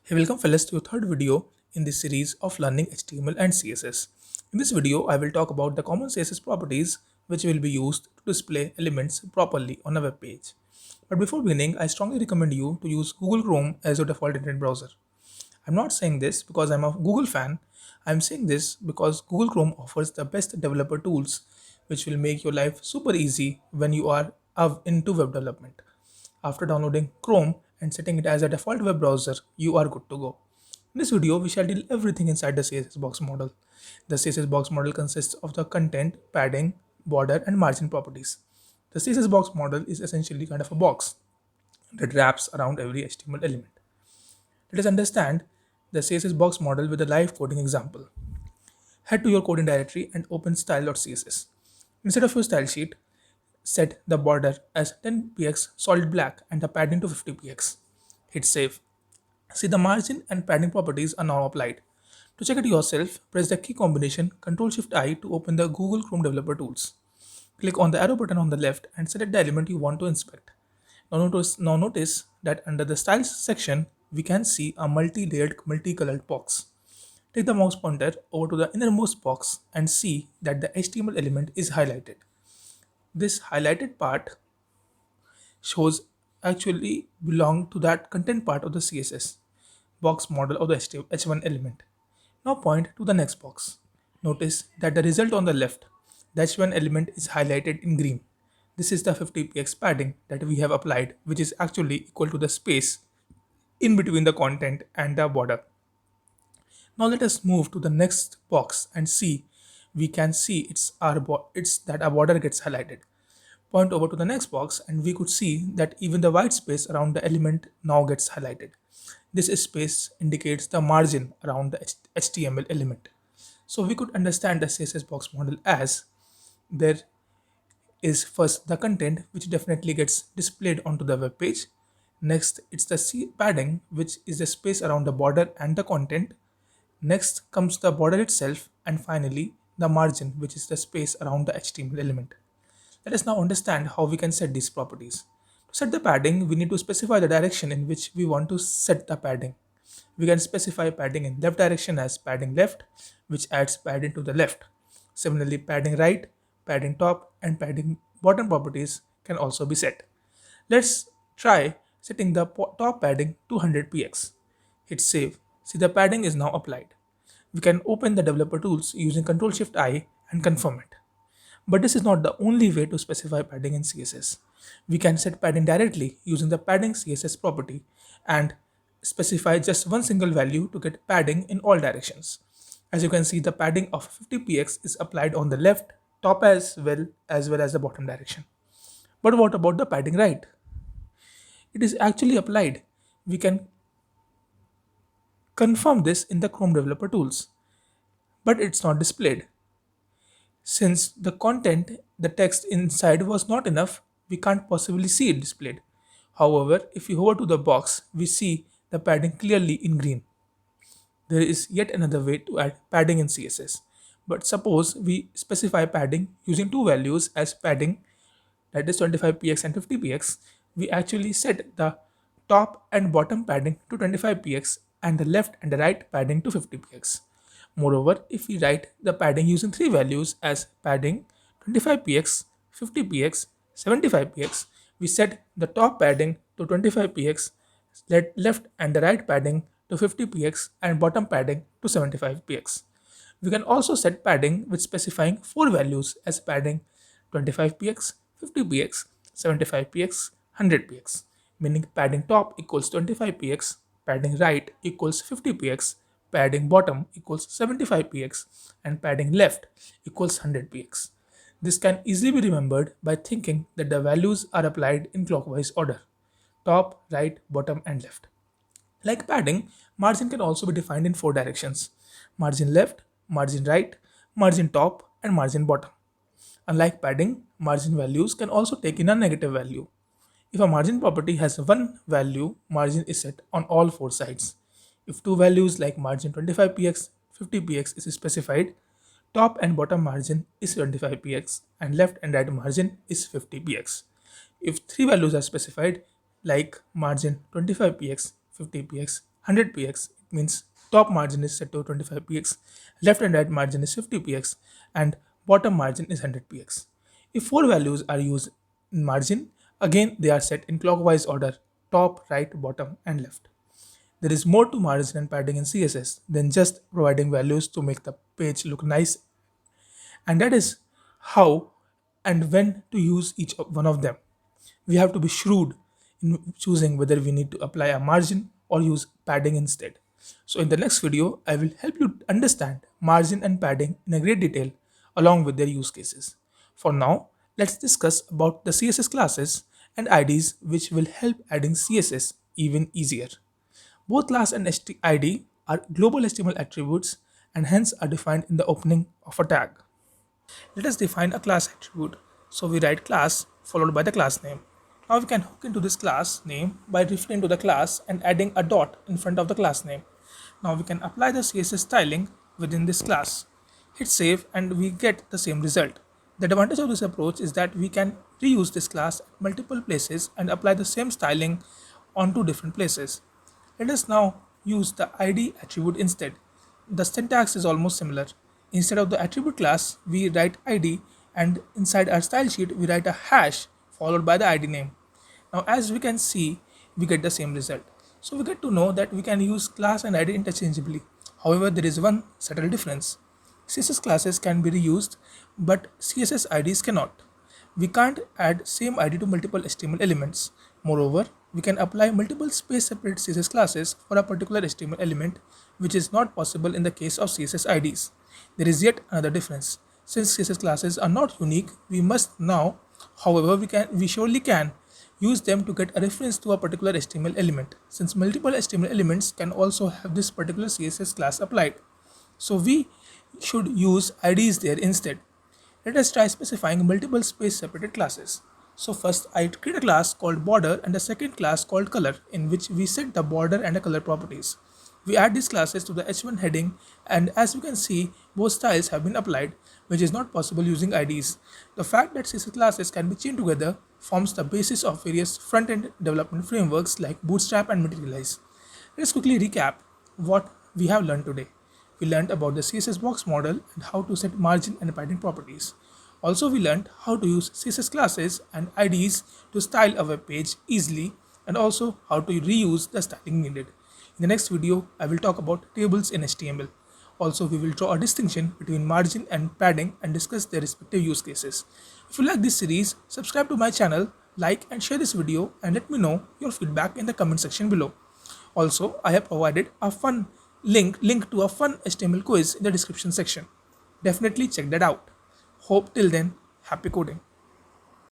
Hey, welcome fellas to your third video in this series of learning HTML and CSS. In this video, I will talk about the common CSS properties which will be used to display elements properly on a web page. But before beginning, I strongly recommend you to use Google Chrome as your default internet browser. I'm not saying this because I'm a Google fan. I'm saying this because Google Chrome offers the best developer tools which will make your life super easy when you are into web development. After downloading Chrome and setting it as a default web browser, you are good to go. In this video, we shall deal everything inside the CSS box model. The CSS box model consists of the content, padding, border, and margin properties. The CSS box model is essentially kind of a box that wraps around every HTML element. Let us understand the CSS box model with a live coding example. Head to your coding directory and open style.css. Instead of your style sheet, set the border as 10px solid black and the padding to 50px. Hit save. See, the margin and padding properties are now applied. To check it yourself, press the key combination Ctrl+Shift+I to open the Google Chrome Developer Tools. Click on the arrow button on the left and select the element you want to inspect. Now notice that under the styles section, we can see a multi-layered, multicolored box. Take the mouse pointer over to the innermost box and see that the HTML element is highlighted. This highlighted part shows actually belong to that content part of the CSS box model of the H1 element. Now point to the next box. Notice that the result on the left, the H1 element is highlighted in green. This is the 50px padding that we have applied, which is actually equal to the space in between the content and the border. Now let us move to the next box and see. We can see it's that a border gets highlighted. Point over to the next box and we could see that even the white space around the element now gets highlighted. This space indicates the margin around the HTML element. So we could understand the CSS box model as there is first the content, which definitely gets displayed onto the web page. Next, it's the padding, which is the space around the border and the content. Next comes the border itself, and finally the margin, which is the space around the HTML element. Let us now understand how we can set these properties. To set the padding, we need to specify the direction in which we want to set the padding. We can specify padding in left direction as padding left, which adds padding to the left. Similarly, padding right, padding top, and padding bottom properties can also be set. Let's try setting the top padding to 100px. Hit save. See, the padding is now applied. We can open the developer tools using Ctrl+Shift+I and confirm it. But this is not the only way to specify padding in CSS. We can set padding directly using the padding CSS property and specify just one single value to get padding in all directions. As you can see, the padding of 50px is applied on the left, top as well as the bottom direction. But what about the padding right? It is actually applied. We can confirm this in the Chrome Developer Tools, but it's not displayed. Since the content, the text inside was not enough, we can't possibly see it displayed. However, if we hover to the box, we see the padding clearly in green. There is yet another way to add padding in CSS. But suppose we specify padding using two values as padding, that is 25px and 50px. We actually set the top and bottom padding to 25px and the left and the right padding to 50px. Moreover, if we write the padding using three values as padding 25px, 50px, 75px, we set the top padding to 25px, left and the right padding to 50px, and bottom padding to 75px. We can also set padding with specifying four values as padding 25px, 50px, 75px, 100px, meaning padding top equals 25px, padding right equals 50px, padding bottom equals 75px, and padding left equals 100px. This can easily be remembered by thinking that the values are applied in clockwise order: top, right, bottom, and left. Like padding, margin can also be defined in four directions: margin left, margin right, margin top, and margin bottom. Unlike padding, margin values can also take in a negative value. If a margin property has one value, margin is set on all four sides. If two values like margin 25px, 50px is specified, top and bottom margin is 25px and left and right margin is 50px. If three values are specified like margin 25px, 50px, 100 px, it means top margin is set to 25 px, left and right margin is 50 px, and bottom margin is 100 px. If four values are used in margin, again they are set in clockwise order: top, right, bottom, and left. There is more to margin and padding in CSS than just providing values to make the page look nice, and that is how and when to use each one of them. We have to be shrewd in choosing whether we need to apply a margin or use padding instead. So in the next video, I will help you understand margin and padding in a great detail along with their use cases. For now, let's discuss about the CSS classes and IDs which will help adding CSS even easier. Both class and ID are global HTML attributes and hence are defined in the opening of a tag. Let us define a class attribute. So we write class followed by the class name. Now we can hook into this class name by referring to the class and adding a dot in front of the class name. Now we can apply the CSS styling within this class. Hit save and we get the same result. The advantage of this approach is that we can reuse this class at multiple places and apply the same styling onto different places. Let us now use the ID attribute instead. The syntax is almost similar. Instead of the attribute class, we write ID, and inside our style sheet, we write a hash followed by the ID name. Now, as we can see, we get the same result. So we get to know that we can use class and ID interchangeably. However, there is one subtle difference. CSS classes can be reused, but CSS IDs cannot. We can't add same ID to multiple HTML elements. Moreover, we can apply multiple space-separate CSS classes for a particular HTML element, which is not possible in the case of CSS IDs. There is yet another difference. Since CSS classes are not unique, we must now, however, we surely can use them to get a reference to a particular HTML element, since multiple HTML elements can also have this particular CSS class applied. So we should use IDs there instead. Let us try specifying multiple space separated classes. So first I create a class called border and a second class called color, in which we set the border and the color properties. We add these classes to the h1 heading, and as you can see, both styles have been applied, which is not possible using IDs. The fact that CSS classes can be chained together forms the basis of various front-end development frameworks like Bootstrap and Materialize. Let us quickly recap what we have learned today. We learned about the CSS Box Model and how to set margin and padding properties. Also, we learned how to use CSS classes and IDs to style a web page easily, and also how to reuse the styling needed. In the next video, I will talk about tables in HTML. Also, we will draw a distinction between margin and padding and discuss their respective use cases. If you like this series, subscribe to my channel, like and share this video, and let me know your feedback in the comment section below. Also, I have provided a fun link to a fun HTML quiz in the description section. Definitely check that out. Hope till then, happy coding.